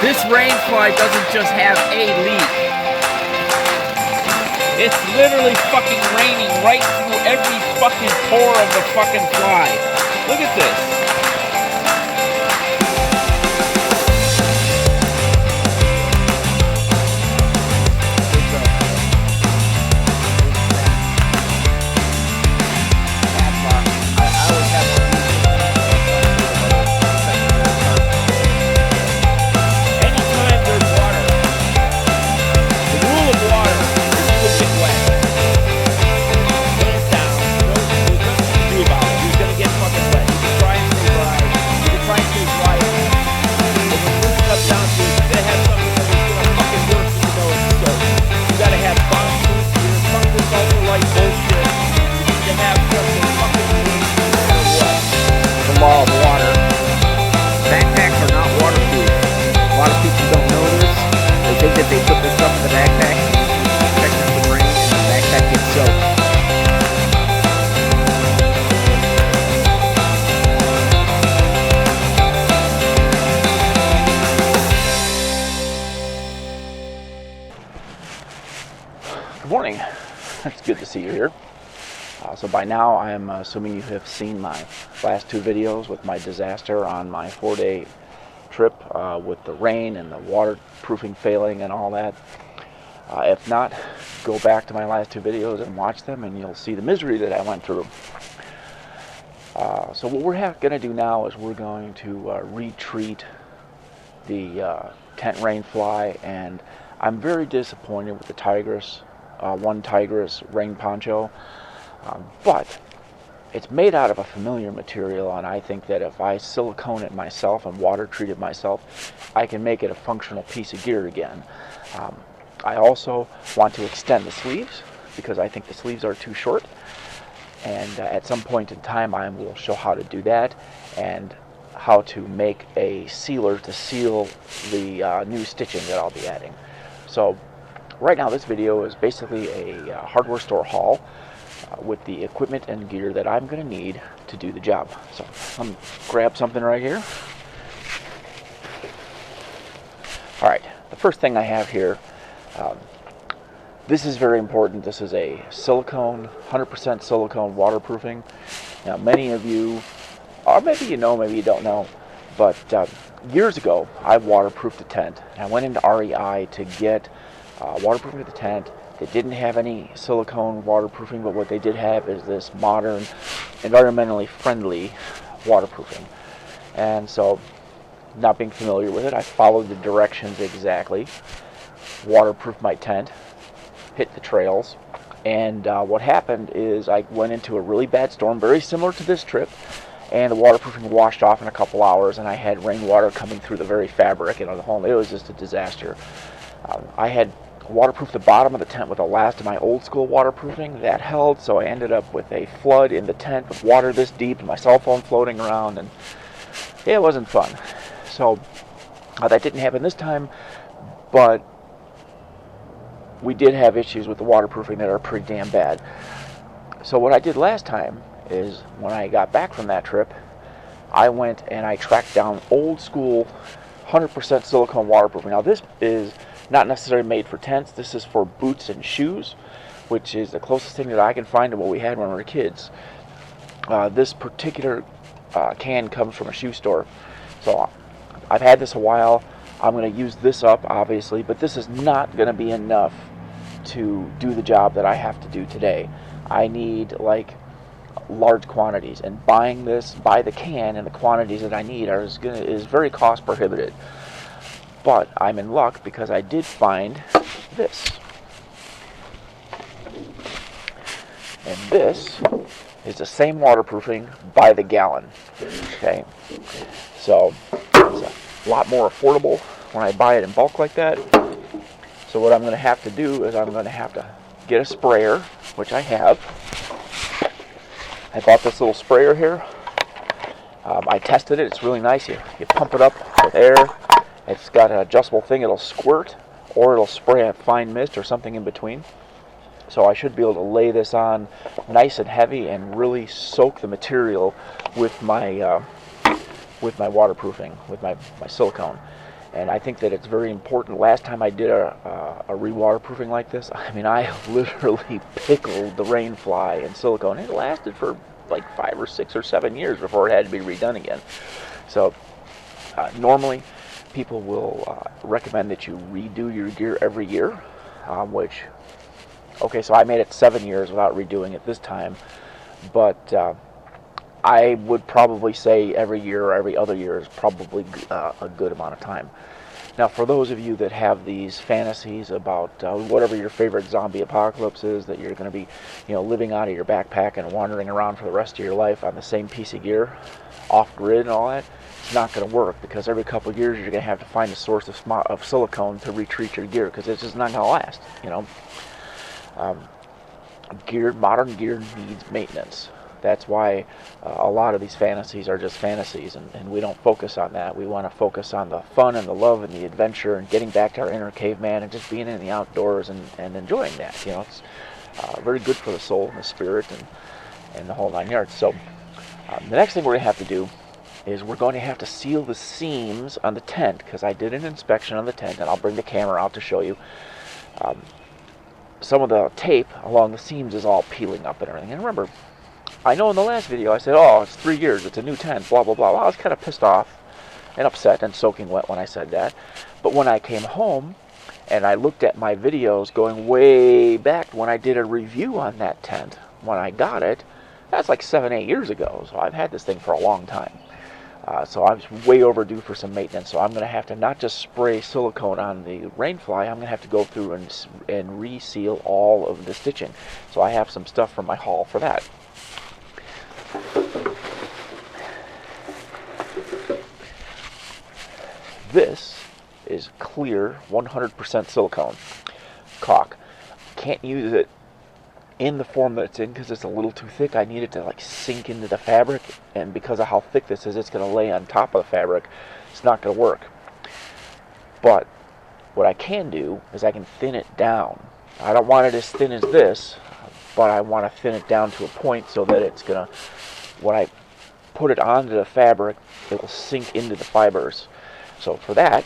This rain fly doesn't just have a leak. It's literally fucking raining right through every fucking pore of the fucking fly. Look at this. Law of water. Backpacks are not waterproof. A lot of people don't know this. They think that they put this stuff in the backpack, protect them from rain, and the backpack gets soaked. Good morning. It's good to see you here. So by now I am assuming you have seen my last two videos with my disaster on my 4-day trip with the rain and the waterproofing failing and all that. If not, go back to my last two videos and watch them and you'll see the misery that I went through. So what we're going to do now is we're going to retreat the tent rain fly, and I'm very disappointed with the Tigris, one Tigris rain poncho. But it's made out of a familiar material, and I think that if I silicone it myself and water treat it myself, I can make it a functional piece of gear again. I also want to extend the sleeves because I think the sleeves are too short, and at some point in time I will show how to do that and how to make a sealer to seal the new stitching that I'll be adding. So right now this video is basically a hardware store haul with the equipment and gear that I'm going to need to do the job. So let me grab something right here. Alright, the first thing I have here, this is very important. This is a silicone, 100% silicone waterproofing. Now many of you, or maybe you know, maybe you don't know, but years ago I waterproofed a tent, and I went into REI to get waterproofing of the tent. They didn't have any silicone waterproofing, but what they did have is this modern, environmentally friendly waterproofing. And so, not being familiar with it, I followed the directions exactly, waterproofed my tent, hit the trails, and what happened is I went into a really bad storm, very similar to this trip, and the waterproofing washed off in a couple hours, and I had rainwater coming through the very fabric, and the whole, it was just a disaster. I had waterproofed the bottom of the tent with the last of my old school waterproofing. That held, so I ended up with a flood in the tent with water this deep and my cell phone floating around, and it wasn't fun. So that didn't happen this time, but we did have issues with the waterproofing that are pretty damn bad. So what I did last time is when I got back from that trip, I went and I tracked down old school 100% silicone waterproofing. Now this is not necessarily made for tents. This is for boots and shoes, which is the closest thing that I can find to what we had when we were kids. This particular can comes from a shoe store. So I've had this a while. I'm going to use this up, obviously, but this is not going to be enough to do the job that I have to do today. I need like large quantities, and buying this by the can and the quantities that I need is very cost prohibitive. But I'm in luck because I did find this. And this is the same waterproofing by the gallon. Okay, so it's a lot more affordable when I buy it in bulk like that. So what I'm going to have to do is I'm going to have to get a sprayer, which I have. I bought this little sprayer here. I tested it. It's really nice. You pump it up with air. It's got an adjustable thing. It'll squirt or it'll spray a fine mist or something in between. So I should be able to lay this on nice and heavy and really soak the material with my waterproofing, with my silicone. And I think that it's very important. Last time I did a re-waterproofing like this, I mean, I literally pickled the rain fly in silicone. It lasted for like 5 or 6 or 7 years before it had to be redone again. So normally people will recommend that you redo your gear every year, which, okay, so I made it 7 years without redoing it this time, but I would probably say every year or every other year is probably a good amount of time. Now, for those of you that have these fantasies about whatever your favorite zombie apocalypse is, that you're going to be, living out of your backpack and wandering around for the rest of your life on the same piece of gear, off grid and all that, it's not going to work, because every couple of years you're going to have to find a source of silicone to retreat your gear, because it's just not going to last. Modern gear needs maintenance. That's why a lot of these fantasies are just fantasies, and we don't focus on that. We want to focus on the fun and the love and the adventure and getting back to our inner caveman and just being in the outdoors and enjoying that. It's very good for the soul and the spirit and the whole 9 yards. So the next thing we're going to have to do is we're going to have to seal the seams on the tent, because I did an inspection on the tent, and I'll bring the camera out to show you. Some of the tape along the seams is all peeling up and everything. And remember, I know in the last video I said, oh, it's 3 years, it's a new tent, blah, blah, blah. Well, I was kind of pissed off and upset and soaking wet when I said that. But when I came home and I looked at my videos going way back when I did a review on that tent, when I got it, that's like 7, 8 years ago. So I've had this thing for a long time. So I was way overdue for some maintenance. So I'm going to have to not just spray silicone on the rainfly, I'm going to have to go through and reseal all of the stitching. So I have some stuff from my haul for that. This is clear 100% silicone caulk. Can't use it in the form that it's in because it's a little too thick. I need it to sink into the fabric, and because of how thick this is, it's going to lay on top of the fabric. It's not going to work. But what I can do is I can thin it down. I don't want it as thin as this, but I want to thin it down to a point so that it's going to, when I put it onto the fabric, it will sink into the fibers. So for that,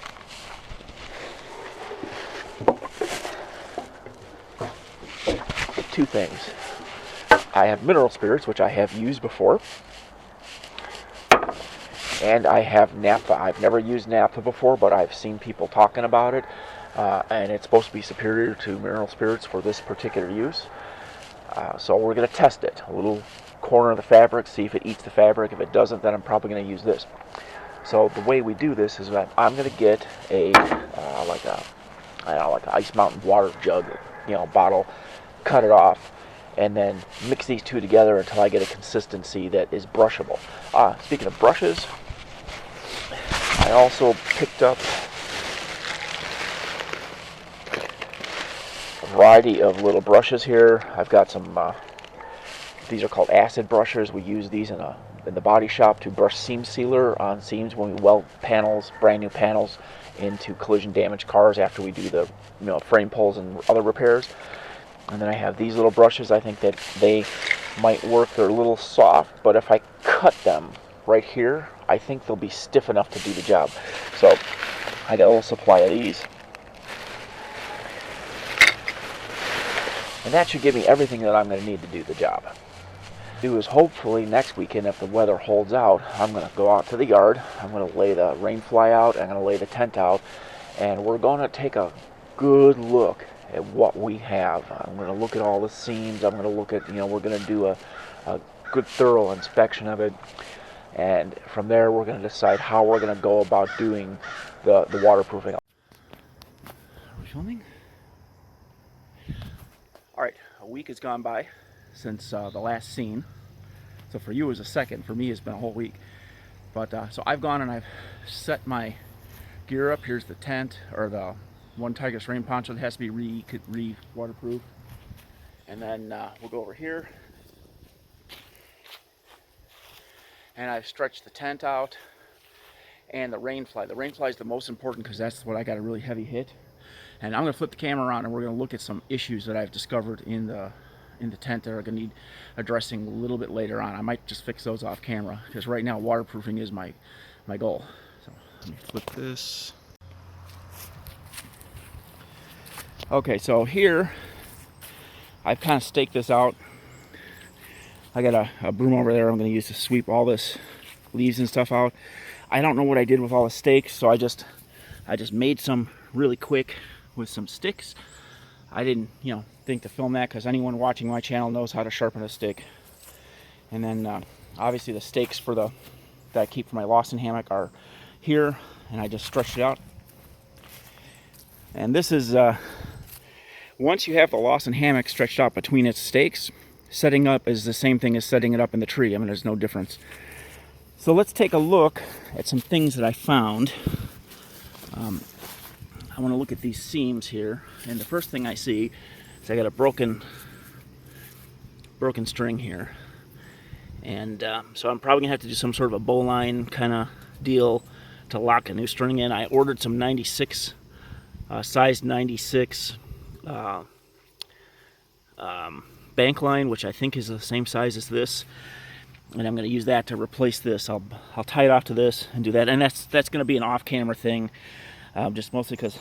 two things. I have mineral spirits, which I have used before, and I have naphtha. I've never used naphtha before, but I've seen people talking about it, and it's supposed to be superior to mineral spirits for this particular use. So we're going to test it. A little corner of the fabric, see if it eats the fabric. If it doesn't, then I'm probably going to use this. So the way we do this is that I'm going to get like an Ice Mountain water jug, bottle, cut it off, and then mix these two together until I get a consistency that is brushable. Speaking of brushes, I also picked up a variety of little brushes here. I've got some, these are called acid brushes. We use these in the body shop to brush seam sealer on seams when we weld panels, brand new panels, into collision damaged cars after we do the frame pulls and other repairs. And then I have these little brushes. I think that they might work. They're a little soft, but if I cut them right here, I think they'll be stiff enough to do the job. So I got a little supply of these. And that should give me everything that I'm going to need to do the job. Do is hopefully next weekend, if the weather holds out, I'm going to go out to the yard. I'm going to lay the rain fly out. I'm going to lay the tent out, and we're going to take a good look at what we have. I'm going to look at all the seams. I'm going to look at, we're going to do a good thorough inspection of it, and from there we're going to decide how we're going to go about doing the waterproofing. Are we filming? All right, a week has gone by since the last scene. So for you it was a second. For me it's been a whole week. But so I've gone and I've set my gear up. Here's the tent, or the one Tigris rain poncho that has to be re-waterproof. And then we'll go over here. And I've stretched the tent out and the rain fly. The rain fly is the most important because that's what I got a really heavy hit. And I'm going to flip the camera around and we're going to look at some issues that I've discovered in the tent that are going to need addressing a little bit later on. I might just fix those off camera because right now waterproofing is my goal. So let me flip this. Okay, so here I've kind of staked this out. I got a broom over there I'm going to use to sweep all this leaves and stuff out. I don't know what I did with all the stakes, so I just made some really quick with some sticks. I didn't, think to film that because anyone watching my channel knows how to sharpen a stick. And then obviously the stakes that I keep for my Lawson hammock are here, and I just stretched it out. And this is once you have the Lawson hammock stretched out between its stakes, setting up is the same thing as setting it up in the tree. I mean, there's no difference. So let's take a look at some things that I found. I want to look at these seams here, and the first thing I see is I got a broken string here, and so I'm probably gonna have to do some sort of a bowline kind of deal to lock a new string in. I ordered some 96 size 96 bank line, which I think is the same size as this, and I'm going to use that to replace this. I'll tie it off to this and do that, and that's going to be an off-camera thing, just mostly because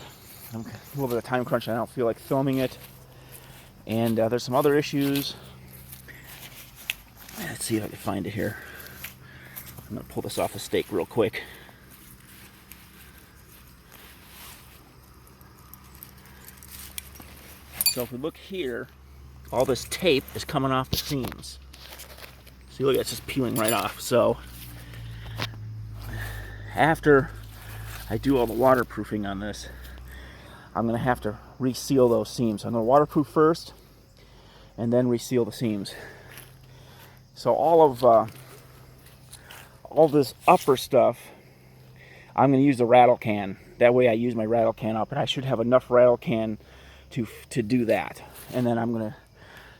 I'm a little bit of time crunch and I don't feel like filming it. And there's some other issues. Let's see if I can find it here. I'm going to pull this off the stake real quick. So if we look here, all this tape is coming off the seams. See, look, it's just peeling right off. So after I do all the waterproofing on this, I'm going to have to reseal those seams. I'm going to waterproof first and then reseal the seams. So all this upper stuff, I'm going to use the rattle can. That way I use my rattle can up, and I should have enough rattle can to do that. And then I'm going to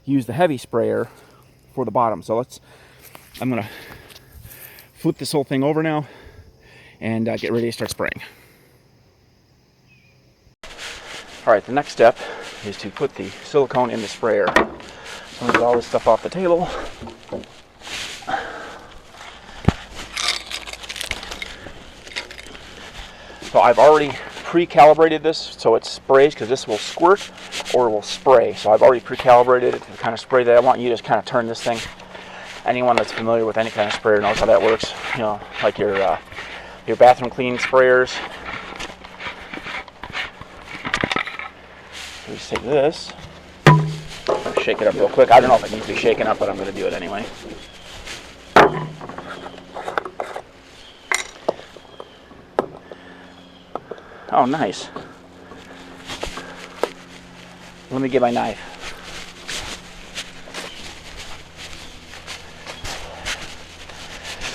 use the heavy sprayer for the bottom. So I'm going to flip this whole thing over now and get ready to start spraying. All right, the next step is to put the silicone in the sprayer. So I'm going to get all this stuff off the table. So I've already pre-calibrated this so it sprays, because this will squirt or it will spray. So I've already pre-calibrated it to the kind of spray that I want. You just kind of turn this thing. Anyone that's familiar with any kind of sprayer knows how that works. Like your bathroom cleaning sprayers. So we just take this, shake it up real quick. I don't know if it needs to be shaken up, but I'm going to do it anyway. Oh, nice. Let me get my knife.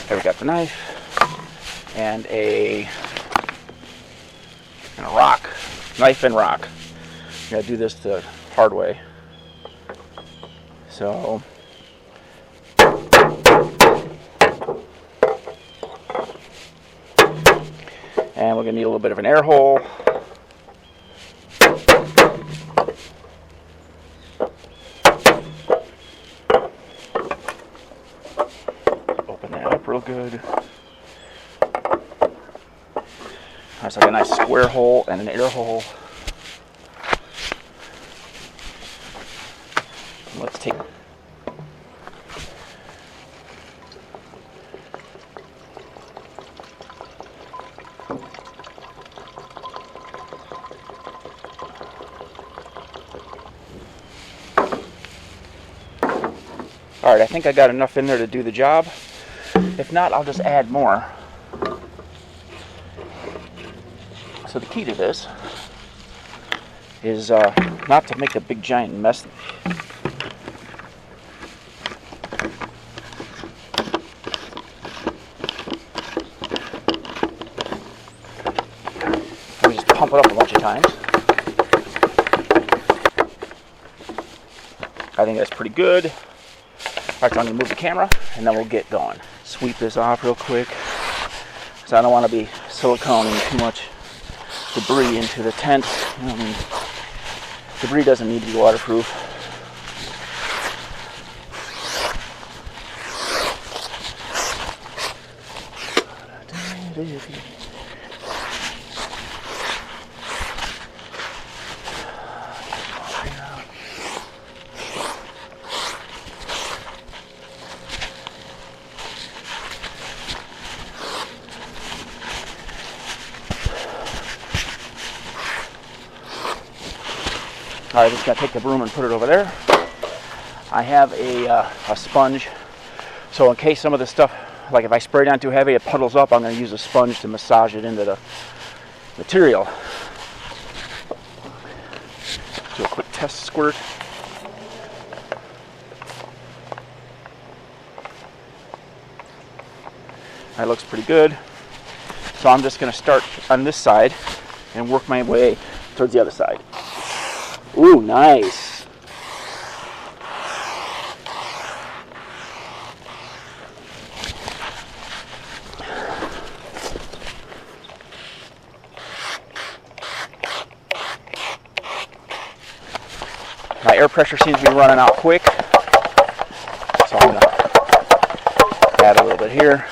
There, we got the knife and a rock. Knife and rock. You gotta do this the hard way. So and we're going to need a little bit of an air hole. Open that up real good. That's like a nice square hole and an air hole. Let's take Alright, I think I got enough in there to do the job. If not, I'll just add more. So the key to this is not to make a big giant mess. We just pump it up a bunch of times. I think that's pretty good. Alright, so I'm going to move the camera and then we'll get going. Sweep this off real quick, because I don't want to be siliconing too much debris into the tent. I mean, debris doesn't need to be waterproof. Alright, just gonna take the broom and put it over there. I have a sponge, so in case some of this stuff, like if I spray down too heavy, it puddles up, I'm gonna use a sponge to massage it into the material. Do a quick test squirt. That looks pretty good. So I'm just going to start on this side and work my way towards the other side. Ooh, nice. My air pressure seems to be running out quick, so I'm going to add a little bit here.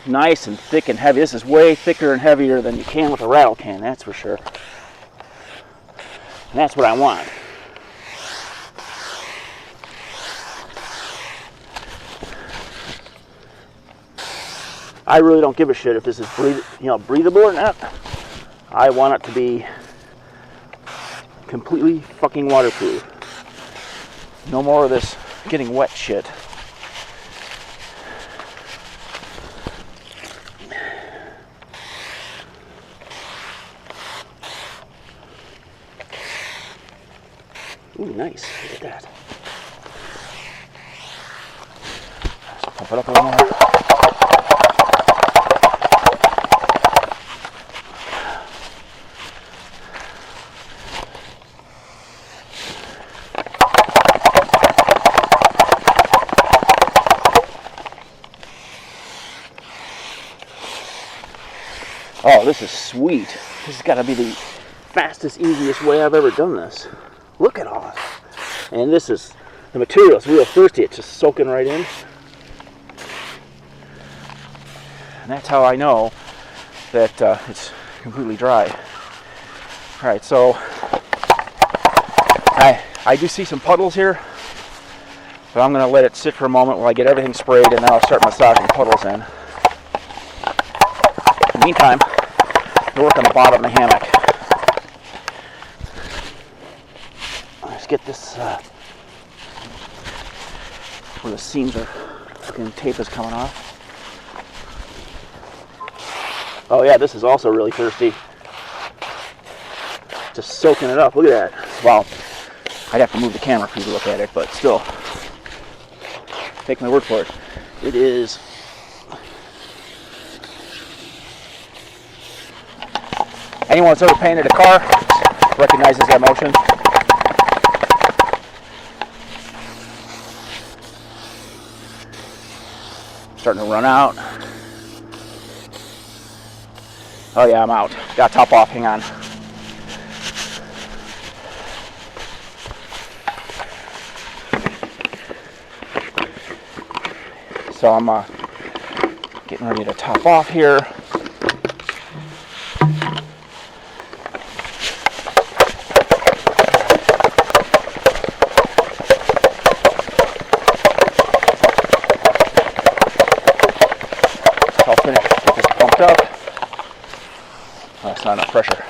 Nice and thick and heavy. This is way thicker and heavier than you can with a rattle can, that's for sure. And that's what I want. I really don't give a shit if this is breathable or not. I want it to be completely fucking waterproof. No more of this getting wet shit. Ooh, nice. Look at that. Let's pump it up a little more. Oh, this is sweet. This has got to be the fastest, easiest way I've ever done this. Look at all that. And this is, the material is real thirsty. It's just soaking right in. And that's how I know that it's completely dry. All right, so I do see some puddles here, but I'm going to let it sit for a moment while I get everything sprayed, and then I'll start massaging puddles in. In the meantime, I'll work on the bottom of the hammock. Get this where the seams are, fucking tape is coming off. Oh yeah, this is also really thirsty. Just soaking it up. Look at that. Wow. I'd have to move the camera for you to look at it, but still, take my word for it. It is. Anyone that's ever painted a car recognizes that motion. Starting to run out. Oh yeah, I'm out. Got top off, hang on. So I'm getting ready to top off here. I'll finish, get this pumped up. Oh, that's not enough pressure.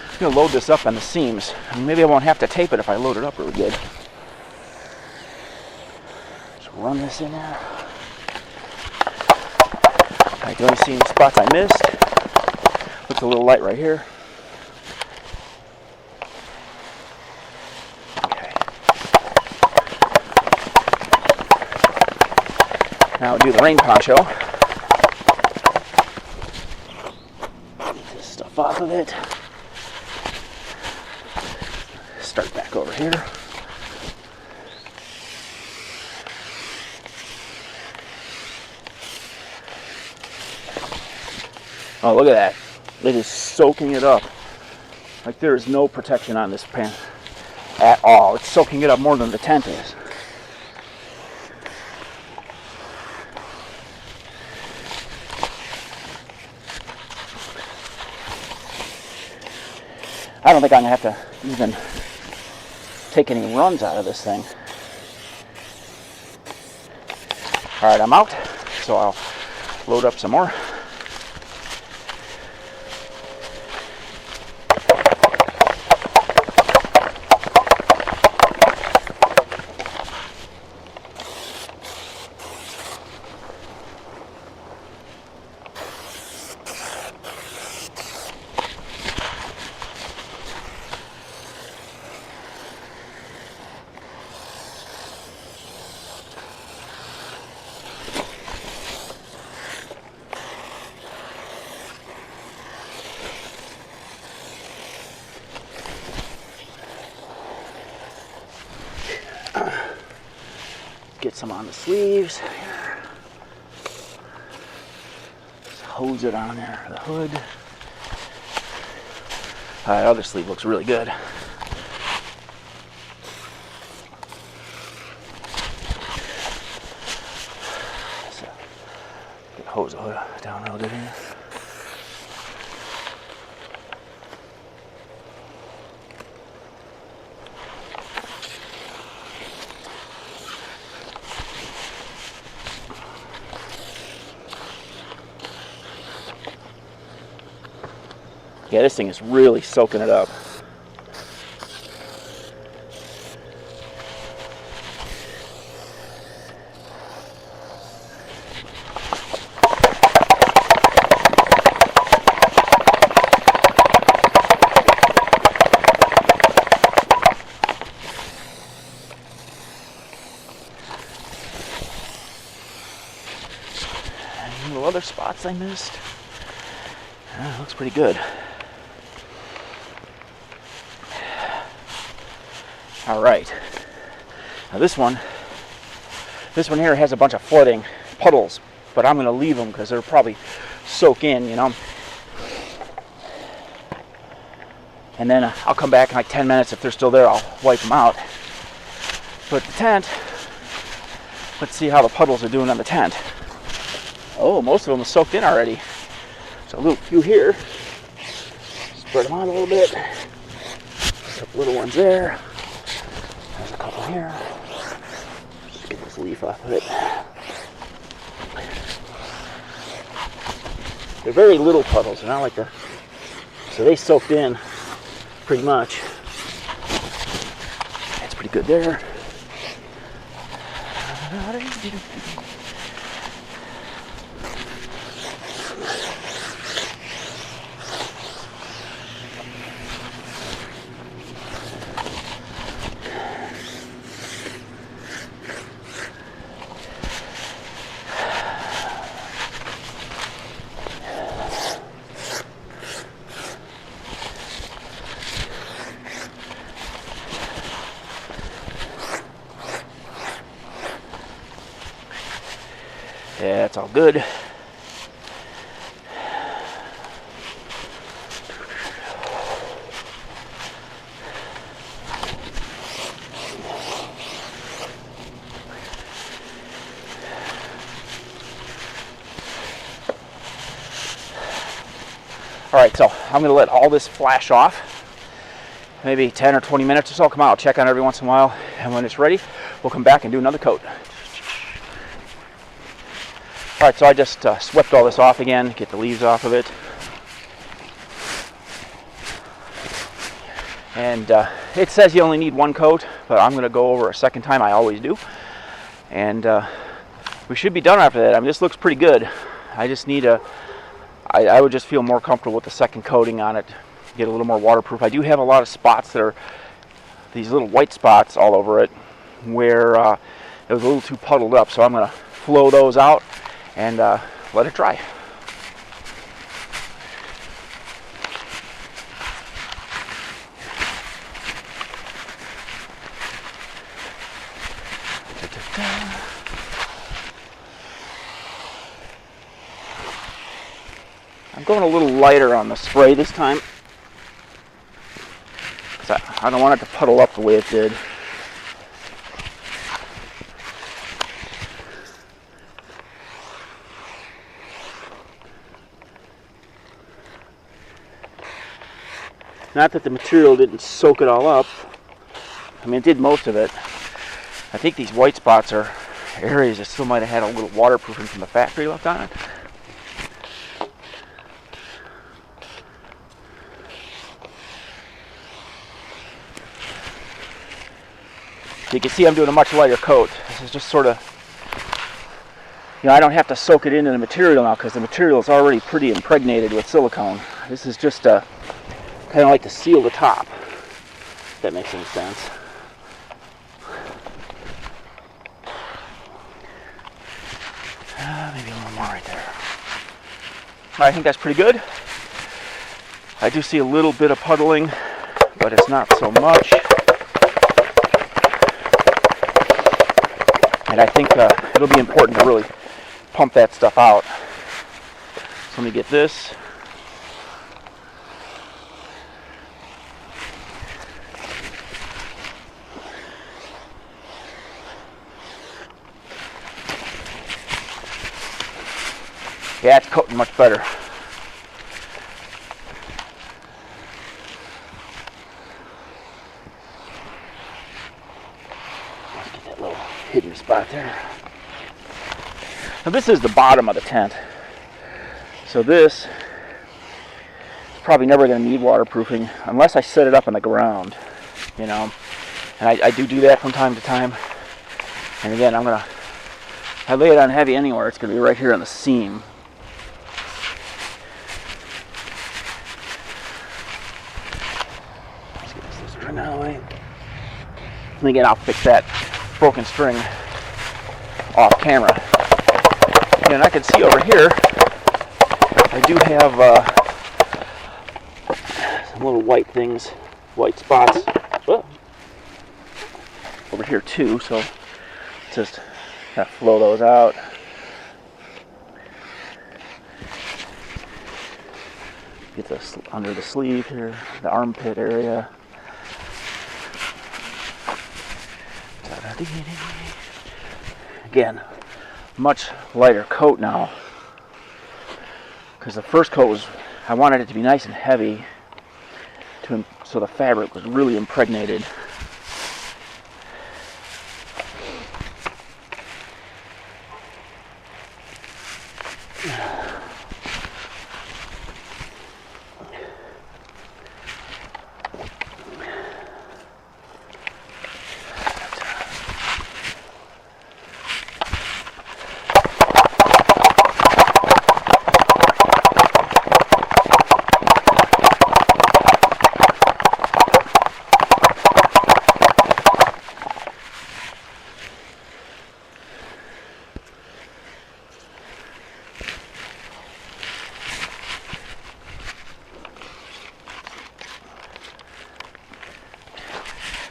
I'm going to load this up on the seams. Maybe I won't have to tape it if I load it up really good. Just run this in there. I can only see any spots I missed. Looks a little light right here. Okay. Now I'll do the rain poncho. Get this stuff off of it. Start back over here. Oh, look at that. It is soaking it up. Like there is no protection on this pan at all. It's soaking it up more than the tent is. I don't think I'm going to have to even take any runs out of this thing. Alright, I'm out, so I'll load up some more. Get some on the sleeves. Just hose it on there, the hood. That other sleeve looks really good. So, hose the hood down a little bit here. Yeah, this thing is really soaking it up. Any little other spots I missed? Looks pretty good. All right. Now this one here has a bunch of flooding puddles, but I'm going to leave them because they'll probably soak in, you know. And then I'll come back in like 10 minutes. If they're still there, I'll wipe them out. But the tent, let's see how the puddles are doing on the tent. Oh, most of them are soaked in already. So a little few here. Spread them out a little bit. A couple little ones there. There's a couple here. Just get this leaf off of it. They're very little puddles. They're not like the... So they soaked in pretty much. That's pretty good there. Yeah, it's all good. All right, so I'm going to let all this flash off. Maybe 10 or 20 minutes or so. I'll come out, I'll check on it every once in a while, and when it's ready, we'll come back and do another coat. All right, so I just swept all this off again, get the leaves off of it. And it says you only need one coat, but I'm going to go over a second time. I always do. And we should be done after that. I mean, this looks pretty good. I just need I would just feel more comfortable with the second coating on it, get a little more waterproof. I do have a lot of spots that are these little white spots all over it where it was a little too puddled up, so I'm going to flow those out and let it dry. I'm going a little lighter on the spray this time, because I don't want it to puddle up the way it did. Not that the material didn't soak it all up. I mean, it did most of it. I think these white spots are areas that still might have had a little waterproofing from the factory left on it. You can see I'm doing a much lighter coat. This is just sort of, I don't have to soak it into the material now because the material is already pretty impregnated with silicone. This is just kind of like to seal the top, if that makes any sense. Maybe a little more right there. I think that's pretty good. I do see a little bit of puddling, but it's not so much. And I think it'll be important to really pump that stuff out. So let me get this. Yeah, it's coating much better. Let's get that little hidden spot there. Now this is the bottom of the tent. So this is probably never going to need waterproofing unless I set it up on the ground, And I do that from time to time. And again, if I lay it on heavy anywhere, it's going to be right here on the seam. Out of the way. And again, I'll fix that broken string off camera. And I can see over here, I do have some little white things, white spots over here too. So just kind of flow those out. Get this under the sleeve here, the armpit area. Again, much lighter coat now, because the first coat was, I wanted it to be nice and heavy, so the fabric was really impregnated.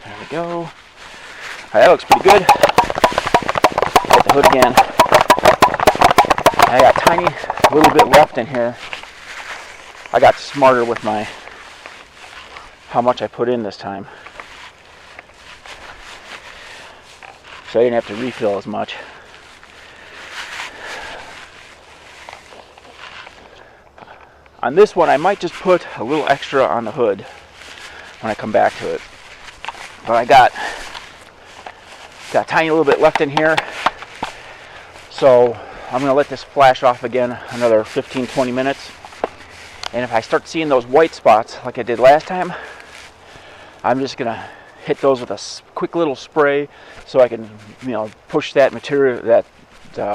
There we go. Alright, that looks pretty good. Get the hood again. I got a tiny little bit left in here. I got smarter with how much I put in this time. So I didn't have to refill as much. On this one, I might just put a little extra on the hood when I come back to it. But I got a tiny little bit left in here, so I'm going to let this flash off again another 15-20 minutes. And if I start seeing those white spots like I did last time, I'm just going to hit those with a quick little spray so I can push that material, that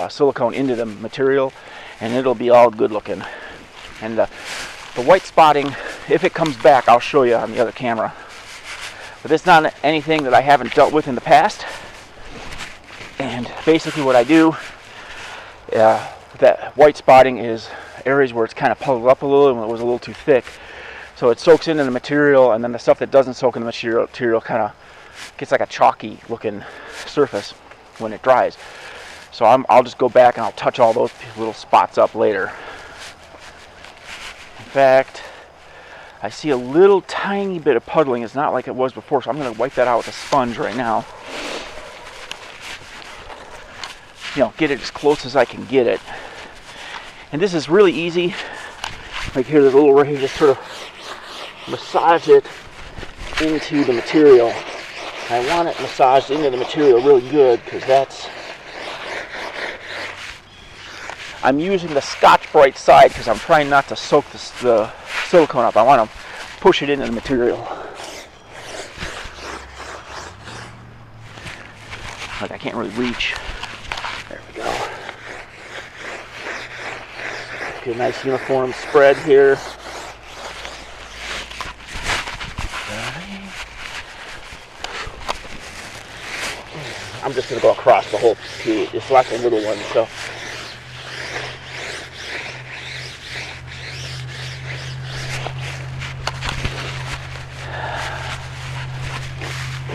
silicone into the material, and it'll be all good looking. And the white spotting, if it comes back, I'll show you on the other camera. But it's not anything that I haven't dealt with in the past. And basically what I do, that white spotting is areas where it's kind of puddled up a little and it was a little too thick. So it soaks into the material, and then the stuff that doesn't soak in the material kind of gets like a chalky looking surface when it dries. So I'll just go back and I'll touch all those little spots up later. fact, I see a little tiny bit of puddling. It's not like it was before, so I'm going to wipe that out with a sponge right now. You know, get it as close as I can get it. And this is really easy. Like here, there's a little right here, just sort of massage it into the material. I want it massaged into the material really good because that's... I'm using the Scotch-Brite side because I'm trying not to soak the silicone up. I want to push it into the material. Like I can't really reach. There we go. Get a nice uniform spread here. I'm just going to go across the whole piece. It's lots of little ones, so.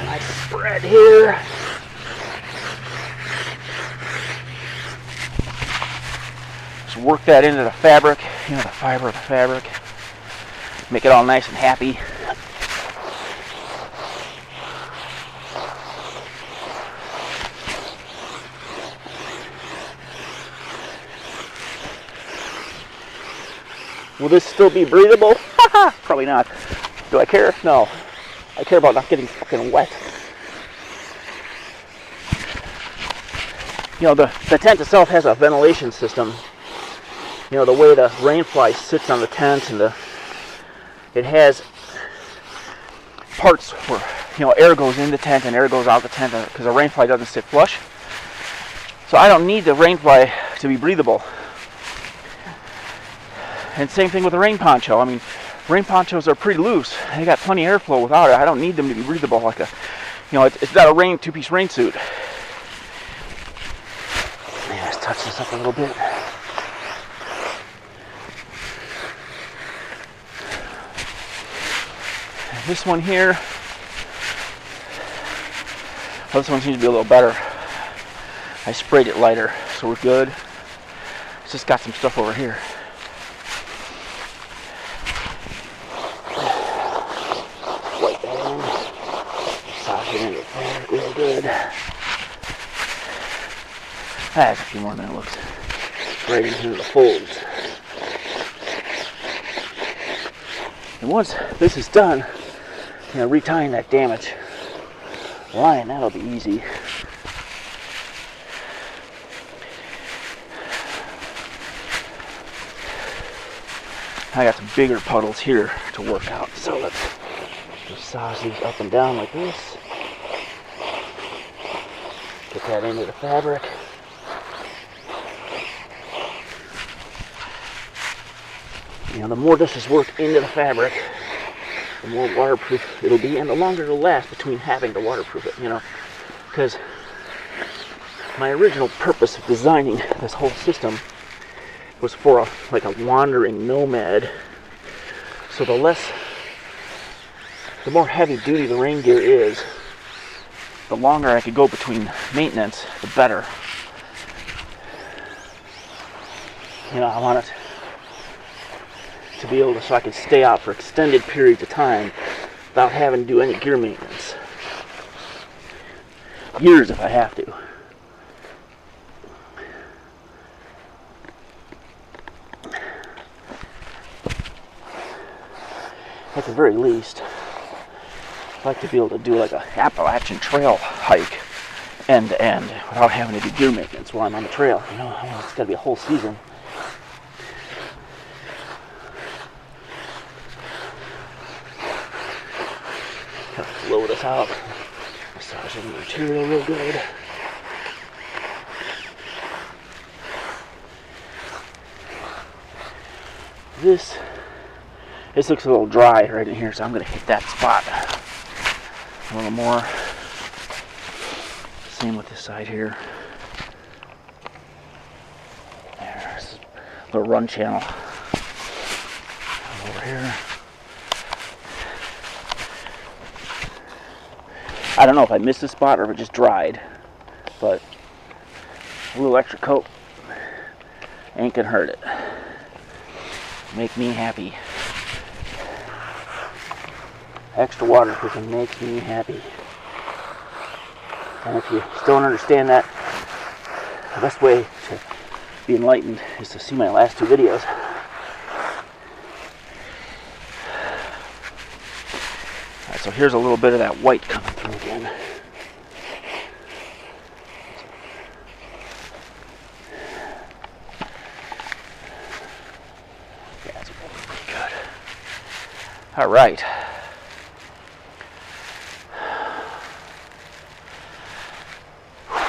Nice spread here. Just work that into the fabric, you know, the fiber of the fabric. Make it all nice and happy. Will this still be breathable? Probably not. Do I care? No. I care about not getting fucking wet. You know, the tent itself has a ventilation system. You know, the way the rainfly sits on the tent, and it has parts where, you know, air goes in the tent and air goes out the tent because the rainfly doesn't sit flush. So I don't need the rainfly to be breathable. And same thing with the rain poncho. I mean, rain ponchos are pretty loose. They got plenty of airflow without it. I don't need them to be breathable like a, you know, it's not a two-piece rain suit. Maybe let's touch this up a little bit. And this one here, oh, this one seems to be a little better. I sprayed it lighter, so we're good. It's just got some stuff over here. Real good. That's a few more than it looks. Right into the folds. And once this is done, you know, retying that damaged line, that'll be easy. I got some bigger puddles here to work out, so let's massage these up and down like this. Get that into the fabric. You know, the more this is worked into the fabric, the more waterproof it'll be, and the longer it'll last between having to waterproof it, you know. Because my original purpose of designing this whole system was for like a wandering nomad. So the more heavy duty the rain gear is, the longer I could go between maintenance, the better. You know, I want it to be able to, so I can stay out for extended periods of time without having to do any gear maintenance. Years if I have to. At the very least, I'd like to be able to do like a Appalachian Trail hike end to end without having to do gear maintenance while I'm on the trail. You know, it's got to be a whole season. Kind of blow this out, massaging the material real good. This looks a little dry right in here, so I'm going to hit that spot a little more. Same with this side here. There's the run channel over here. I don't know if I missed a spot or if it just dried, but a little extra coat ain't gonna hurt it. Make me happy. Extra waterproofing makes me happy. And if you still don't understand that, the best way to be enlightened is to see my last 2 videos. Alright, so here's a little bit of that white coming through again. Yeah, that's pretty good. Alright.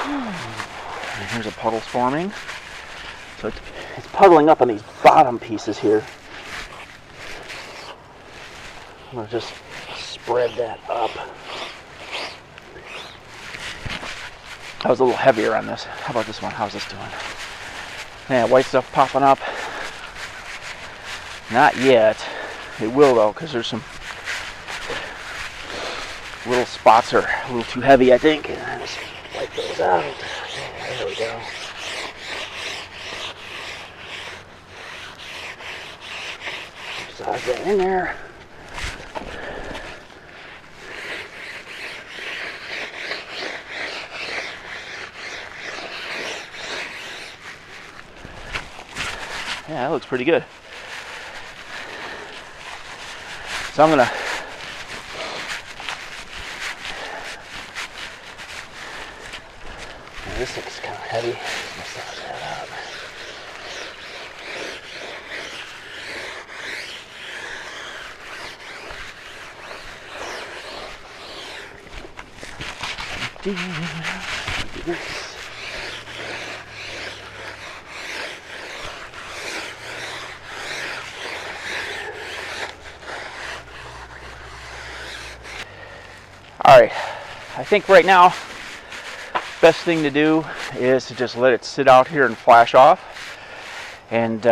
And here's a puddle forming. So it's puddling up on these bottom pieces here. I'm going to just spread that up. I was a little heavier on this. How about this one? How's this doing? Yeah, white stuff popping up. Not yet. It will though, because there's some little spots are a little too heavy, I think. And I just wipe those out. There we go. Massage that in there. Yeah, that looks pretty good. So I'm gonna this looks kind of heavy. Massage that out. Do this. Alright, I think right now best thing to do is to just let it sit out here and flash off, and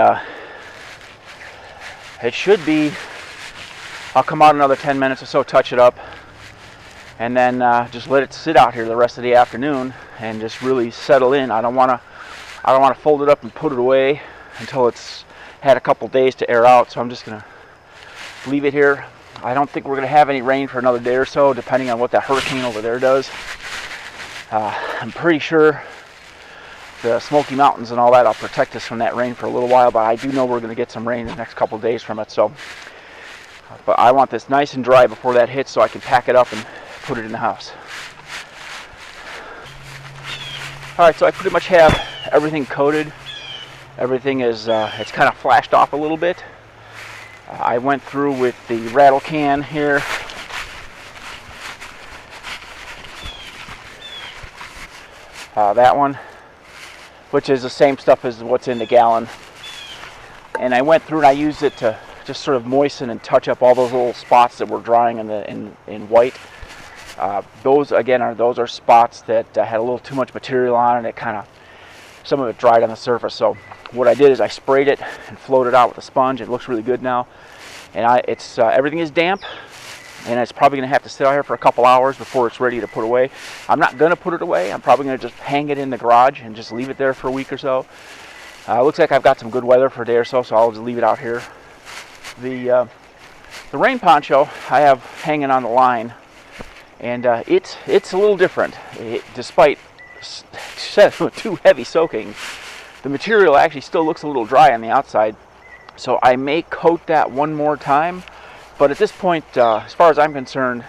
it should be, I'll come out another 10 minutes or so, touch it up, and then just let it sit out here the rest of the afternoon and just really settle in. I don't want to fold it up and put it away until it's had a couple days to air out, so I'm just going to leave it here. I don't think we're going to have any rain for another day or so, depending on what that hurricane over there does. I'm pretty sure the Smoky Mountains and all that will protect us from that rain for a little while, but I do know we're going to get some rain in the next couple of days from it. So, but I want this nice and dry before that hits so I can pack it up and put it in the house. Alright, so I pretty much have everything coated. Everything is, it's kind of flashed off a little bit. I went through with the rattle can here. That one, which is the same stuff as what's in the gallon. And I went through and I used it to just sort of moisten and touch up all those little spots that were drying in white. Those are spots that had a little too much material on it. It kind of, some of it dried on the surface. So what I did is I sprayed it and floated out with a sponge. It looks really good now. And everything is damp, and it's probably going to have to sit out here for a couple hours before it's ready to put away. I'm not going to put it away. I'm probably going to just hang it in the garage and just leave it there for a week or so. Looks like I've got some good weather for a day or so, so I'll just leave it out here. The rain poncho I have hanging on the line, and it's a little different. Despite too heavy soaking, the material actually still looks a little dry on the outside. So I may coat that one more time, but at this point, as far as I'm concerned,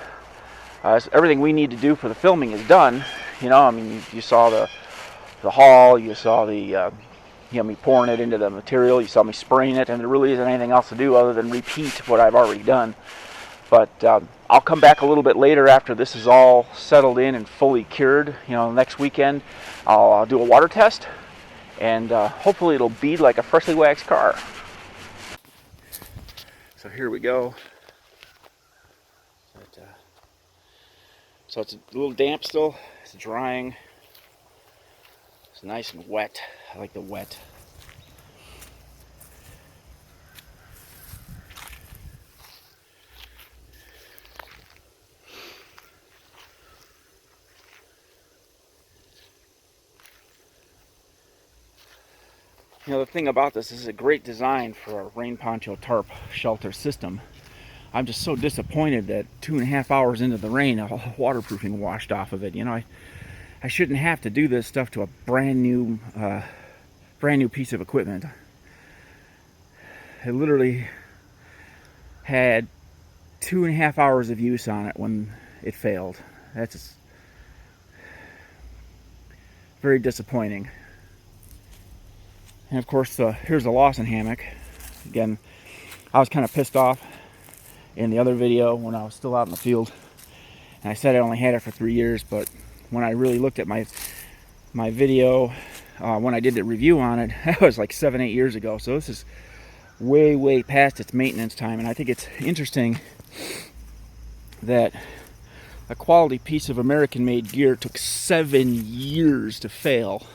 everything we need to do for the filming is done. You know, I mean, you saw the haul, you saw me pouring it into the material, you saw me spraying it, and there really isn't anything else to do other than repeat what I've already done. But I'll come back a little bit later after this is all settled in and fully cured. You know, next weekend I'll do a water test, and hopefully it'll bead like a freshly waxed car. So here we go. So it's a little damp still. It's drying. It's nice and wet. I like the wet. You know, the thing about this is a great design for a rain poncho tarp shelter system. I'm just so disappointed that 2.5 hours into the rain, all the waterproofing washed off of it. You know, I shouldn't have to do this stuff to a brand new piece of equipment. I literally had 2.5 hours of use on it when it failed. That's just very disappointing. And of course, here's the Lawson hammock. Again, I was kind of pissed off in the other video when I was still out in the field, and I said I only had it for 3 years, but when I really looked at my video when I did the review on it, that was like 7-8 years ago. So this is way past its maintenance time. And I think it's interesting that a quality piece of American made gear took 7 years to fail,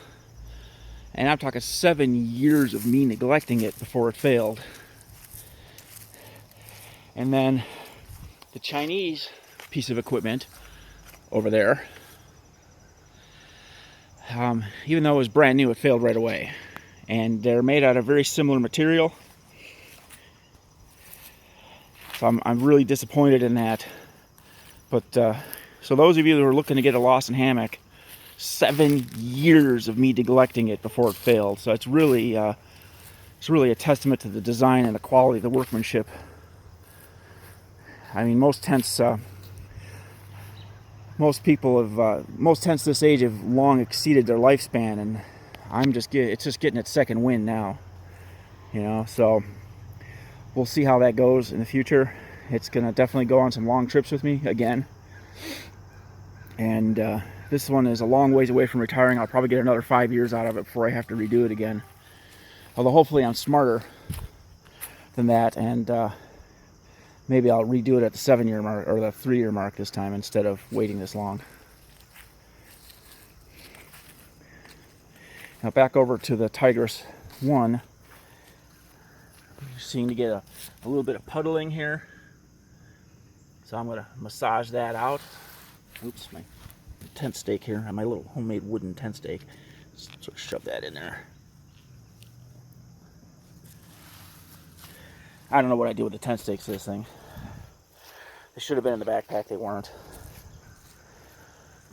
and I'm talking 7 years of me neglecting it before it failed. And then the Chinese piece of equipment over there, even though it was brand new, it failed right away. And they're made out of very similar material. So I'm really disappointed in that. But so those of you that are looking to get a Lawson hammock, 7 years of me neglecting it before it failed. So it's really a testament to the design and the quality of the workmanship. I mean, most tents this age have long exceeded their lifespan, and it's just getting its second wind now, you know. So we'll see how that goes in the future. It's gonna definitely go on some long trips with me again, and this one is a long ways away from retiring. I'll probably get another 5 years out of it before I have to redo it again. Although hopefully I'm smarter than that, and maybe I'll redo it at the 7-year mark or the 3-year mark this time instead of waiting this long. Now back over to the Tigris 1. You seem to get a little bit of puddling here, so I'm going to massage that out. Oops, my tent stake here, my little homemade wooden tent stake. Sort of shove that in there. I don't know what I did with the tent stakes of this thing. They should have been in the backpack, they weren't.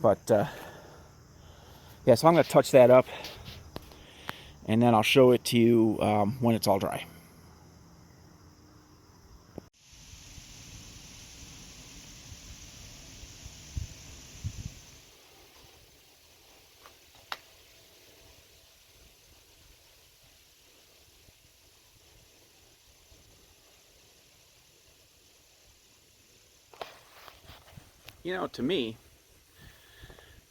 But yeah, so I'm going to touch that up, and then I'll show it to you when it's all dry. You know, to me,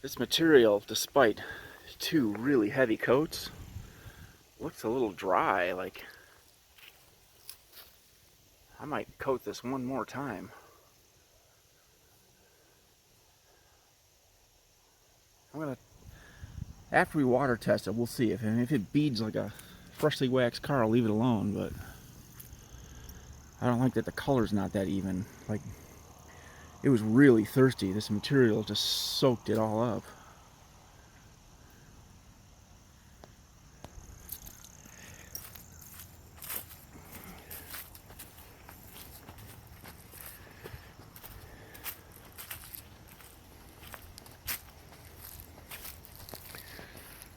this material, despite 2 really heavy coats, looks a little dry. Like, I might coat this one more time. After we water test it, we'll see. If it beads like a freshly waxed car, I'll leave it alone, but I don't like that the color's not that even. Like, it was really thirsty. This material just soaked it all up.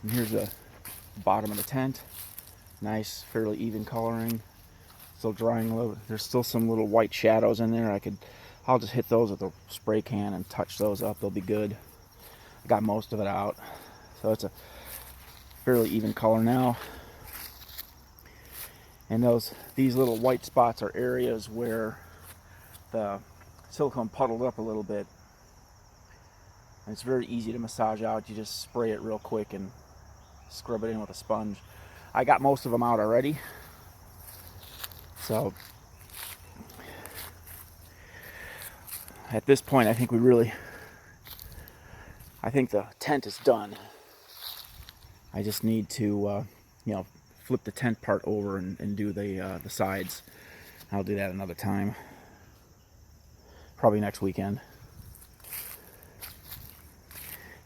And here's the bottom of the tent. Nice, fairly even coloring. Still drying a little. There's still some little white shadows in there. I'll just hit those with a spray can and touch those up. They'll be good. I got most of it out. So it's a fairly even color now. And these little white spots are areas where the silicone puddled up a little bit. And it's very easy to massage out. You just spray it real quick and scrub it in with a sponge. I got most of them out already. So at this point, I think the tent is done. I just need to, flip the tent part over and do the sides. I'll do that another time, probably next weekend.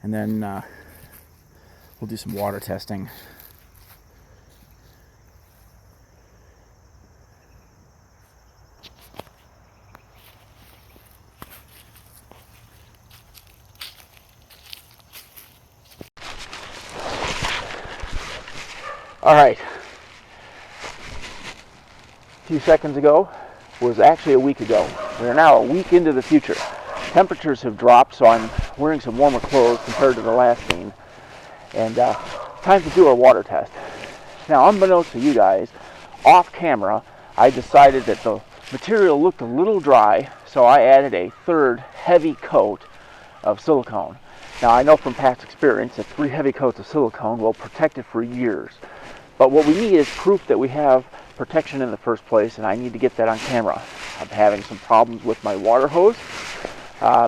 And then we'll do some water testing. All right. A few seconds ago was actually a week ago. We are now a week into the future. Temperatures have dropped, so I'm wearing some warmer clothes compared to the last scene. And time to do our water test. Now, unbeknownst to you guys, off camera, I decided that the material looked a little dry, so I added a third heavy coat of silicone. Now, I know from past experience that 3 heavy coats of silicone will protect it for years. But what we need is proof that we have protection in the first place, and I need to get that on camera. I'm having some problems with my water hose,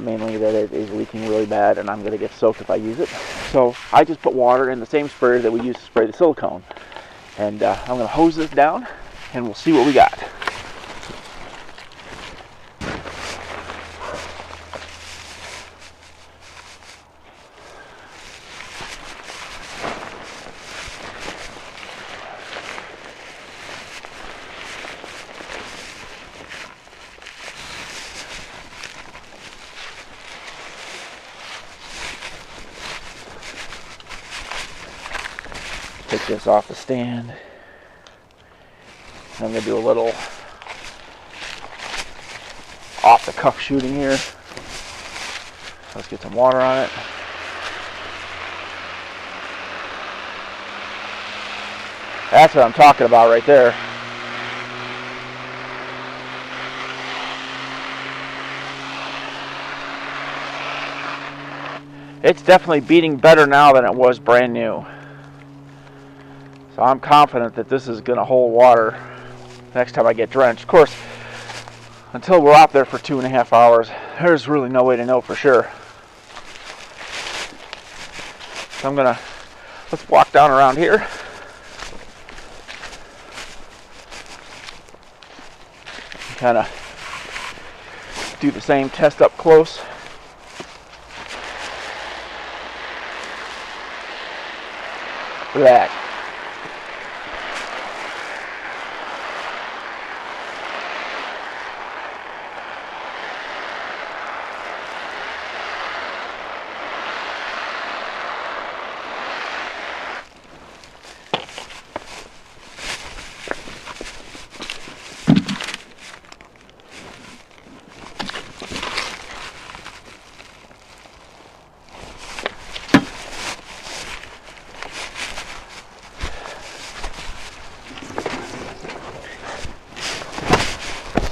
mainly that it is leaking really bad, and I'm going to get soaked if I use it. So I just put water in the same sprayer that we use to spray the silicone. And I'm going to hose this down, and we'll see what we got. Take this off the stand. I'm going to do a little off the cuff shooting here. Let's get some water on it. That's what I'm talking about right there. It's definitely beating better now than it was brand new. So I'm confident that this is going to hold water next time I get drenched. Of course, until we're out there for 2.5 hours, there's really no way to know for sure. So let's walk down around here. Kind of do the same test up close. Look at that.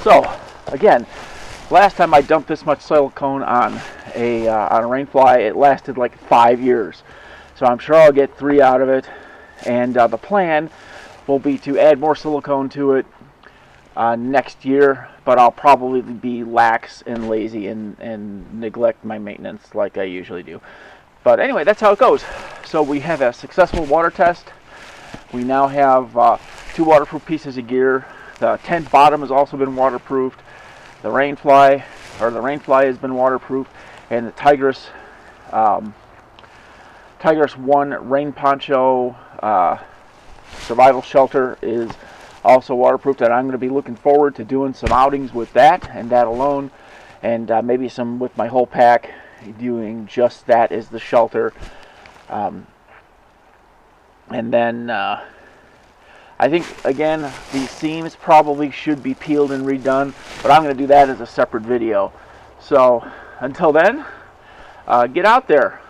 So, again, last time I dumped this much silicone on a rainfly, it lasted like 5 years. So I'm sure I'll get 3 out of it. And the plan will be to add more silicone to it next year, but I'll probably be lax and lazy and neglect my maintenance like I usually do. But anyway, that's how it goes. So we have a successful water test. We now have 2 waterproof pieces of gear. The tent bottom has also been waterproofed. The rainfly has been waterproofed, and the Tigris 1 rain poncho survival shelter is also waterproofed, and I'm going to be looking forward to doing some outings with that and that alone, and maybe some with my whole pack, doing just that as the shelter. And then I think, again, these seams probably should be peeled and redone, but I'm going to do that as a separate video. So until then, get out there.